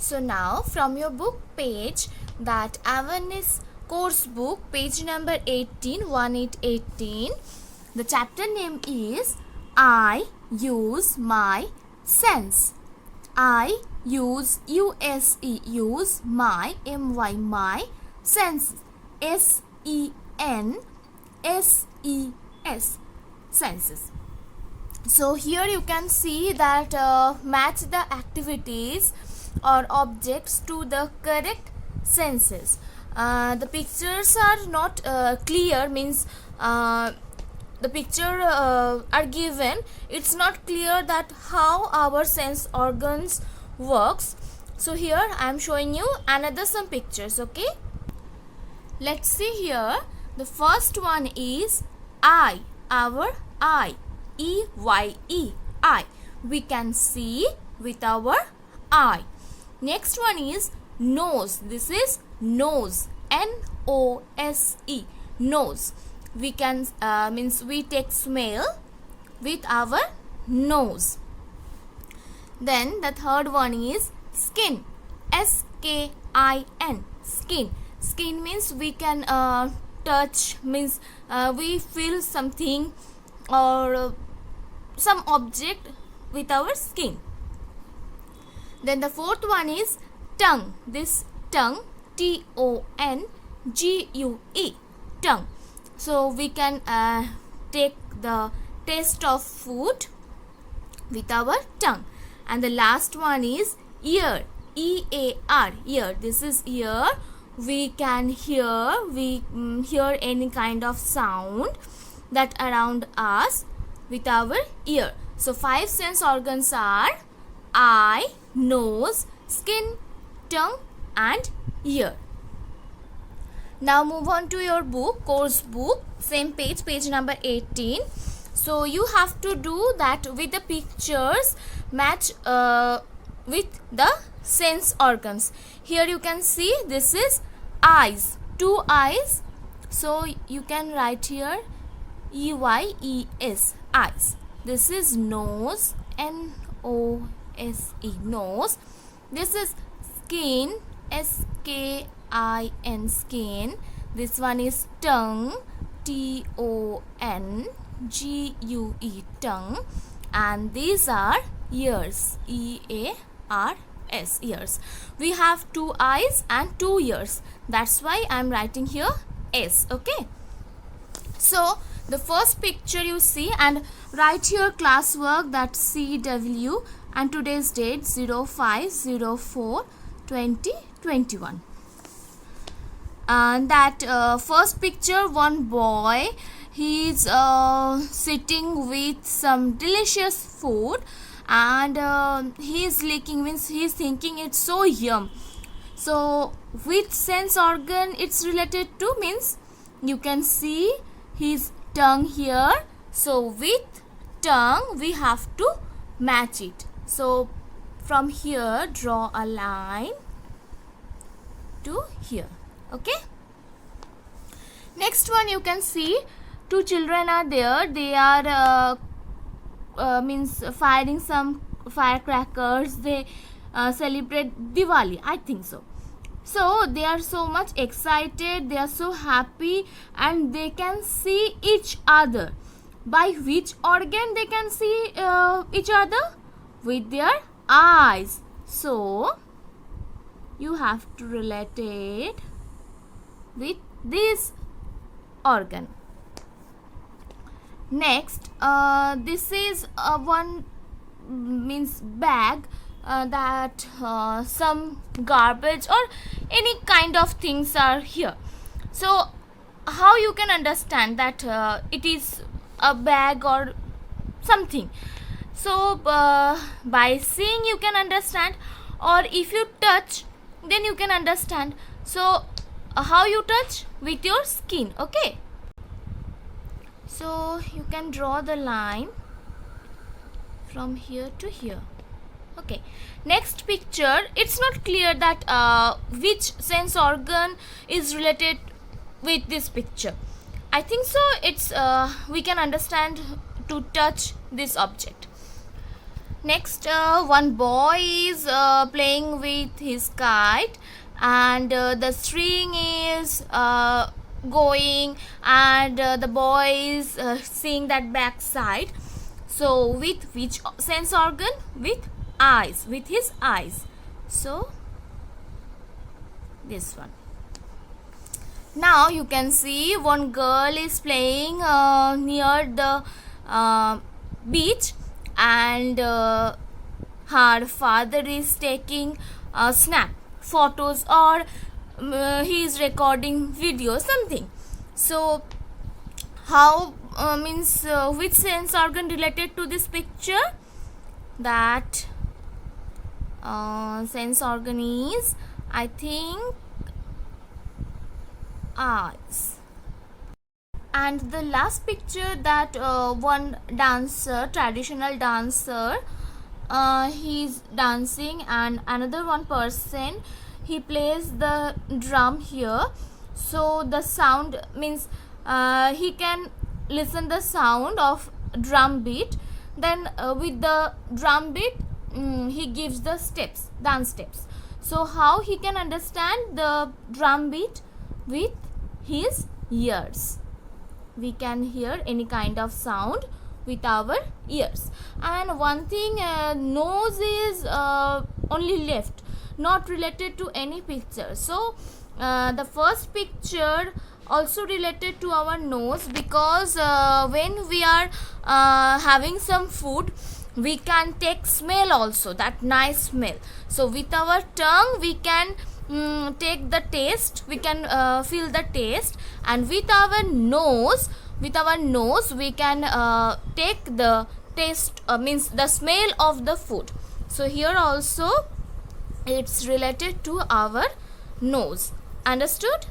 So now from your book page, that awareness course book, page number 18, 1818, the chapter name is I use my sense. I use, U-S-E, use my, M-Y, my senses, S-E-N-S-E-S, senses. So here you can see that match the activities or objects to the correct senses. The pictures are not clear, means the picture are given, it's not clear that how our sense organs works. So here I am showing you another some pictures. Okay, let's see here. The first one is eye, our eye, E-Y-E, eye. We can see with our eye. Next one is nose. This is nose, N-O-S-E, nose. We can means we take smell with our nose. Then the third one is skin, S-K-I-N, skin. Skin means we can touch, means we feel something or some object with our skin. Then the fourth one is tongue. This tongue, T-O-N-G-U-E, tongue. So we can take the taste of food with our tongue. And the last one is ear, E-A-R, ear. This is ear. We can hear, hear any kind of sound that around us with our ear. So 5 sense organs are eye, nose, skin, tongue and ear. Now move on to your book, course book, same page, page number 18. So you have to do that with the pictures, match with the sense organs. Here you can see this is eyes, 2 eyes. So you can write here E-Y-E-S, eyes. This is nose, N-O-S-E, nose. This is skin, S-K-I-N, skin. This one is tongue, T-O-N-G-U-E, tongue. And these are ears, E-A-R-S, ears. We have 2 eyes and 2 ears. That's why I am writing here S. Okay. So the first picture you see, and write here classwork, that CW, and today's date 05/04/2021. And that first picture, one boy, he is sitting with some delicious food, and he is licking, means he is thinking it's so yum. So which sense organ it's related to, means you can see his tongue here. So with tongue we have to match it. So from here draw a line to here. Okay, next one you can see 2 children are there. They are means firing some firecrackers. They celebrate Diwali, I think so. So they are so much excited, they are so happy, and they can see each other. By which organ they can see each other? With their eyes. So you have to relate it with this organ. Next, this is one means bag, that some garbage or any kind of things are here. So how you can understand that it is a bag or something? So by seeing you can understand, or if you touch then you can understand. So how you touch? With your skin. Okay, so you can draw the line from here to here. Okay, next picture, it's not clear that which sense organ is related with this picture. I think so it's we can understand to touch this object. Next, one boy is playing with his kite, and the string is going, and the boy is seeing that back side. So with which sense organ? With eyes, with his eyes. So this one. Now you can see one girl is playing near the beach, and her father is taking snap photos, or he is recording video, something. So how means which sense organ related to this picture? That sense organ is, I think, eyes. And the last picture, that one dancer, traditional dancer, he's dancing, and another one person, he plays the drum here. So the sound means he can listen the sound of drum beat, then with the drum beat he gives the steps, dance steps. So how he can understand the drum beat? With his ears. We can hear any kind of sound with our ears. And one thing, nose is only left, not related to any picture. So the first picture also related to our nose, because when we are having some food, we can take smell also, that nice smell. So with our tongue we can take the taste, we can feel the taste, and with our nose we can take the taste, means the smell of the food. So here also it's related to our nose. Understood?